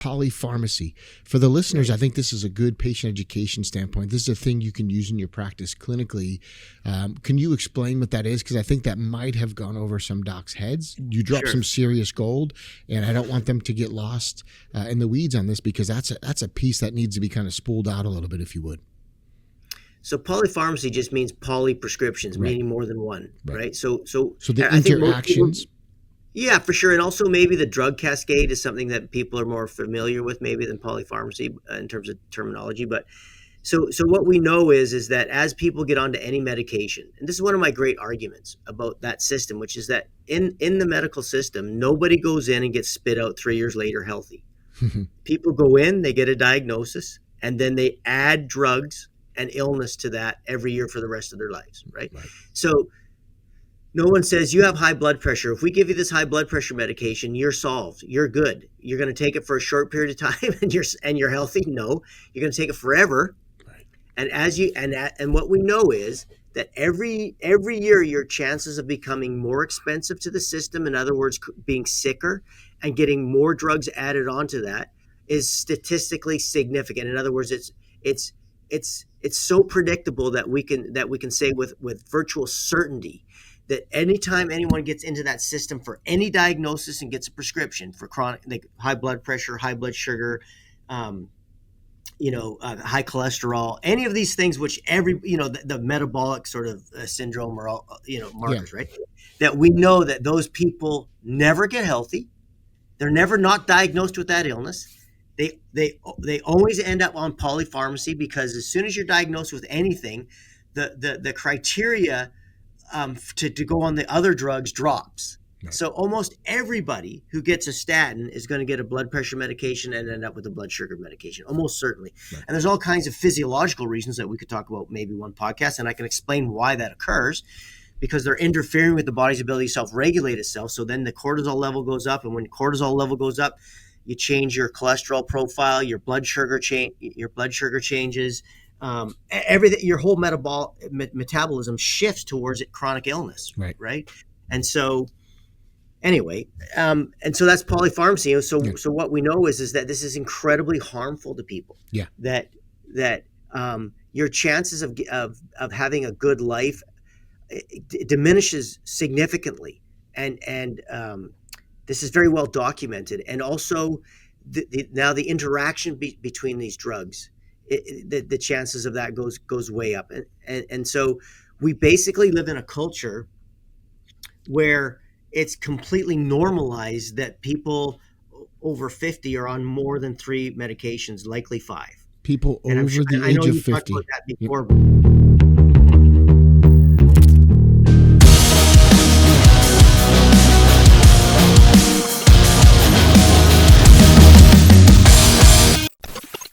Polypharmacy. For the listeners, I think this is a good patient education standpoint. This is a thing you can use in your practice clinically. Can you explain what that is? Because I think that might have gone over some docs' heads. You dropped some serious gold, and I don't want them to get lost in the weeds on this, because that's a piece that needs to be kind of spooled out a little bit, if you would. So polypharmacy just means poly prescriptions, meaning more than one, right? So the interactions. Yeah, for sure. And also maybe the drug cascade is something that people are more familiar with maybe than polypharmacy in terms of terminology. But so what we know is that as people get onto any medication, and this is one of my great arguments about that system, which is that in the medical system, nobody goes in and gets spit out 3 years later healthy. People go in, they get a diagnosis, and then they add drugs and illness to that every year for the rest of their lives, right? So no one says you have high blood pressure. If we give you this high blood pressure medication, you're solved. You're good. You're going to take it for a short period of time and you're healthy. No, you're going to take it forever. Right. And what we know is that every year your chances of becoming more expensive to the system, in other words, being sicker and getting more drugs added onto that, is statistically significant. In other words, it's so predictable that we can say with virtual certainty that anytime anyone gets into that system for any diagnosis and gets a prescription for chronic, like high blood pressure, high blood sugar, high cholesterol, any of these things, which the metabolic sort of syndrome or all, markers, right? That we know that those people never get healthy. They're never not diagnosed with that illness. They always end up on polypharmacy, because as soon as you're diagnosed with anything, the criteria to go on the other drugs drops. Right. So almost everybody who gets a statin is going to get a blood pressure medication and end up with a blood sugar medication, almost certainly. Right. And there's all kinds of physiological reasons that we could talk about maybe one podcast, and I can explain why that occurs, because they're interfering with the body's ability to self-regulate itself. So then the cortisol level goes up, and when cortisol level goes up, you change your cholesterol profile, your blood sugar changes. Everything, your whole metabolism shifts towards chronic illness, right? And so, anyway, and so that's polypharmacy. So what we know is that this is incredibly harmful to people. Yeah. That your chances of having a good life diminishes significantly, and this is very well documented. And also, now the interaction between these drugs. The chances of that goes way up, and so we basically live in a culture where it's completely normalized that people over 50 are on more than 3 medications, likely 5. People over the age of 50. Talked about that before. Yep.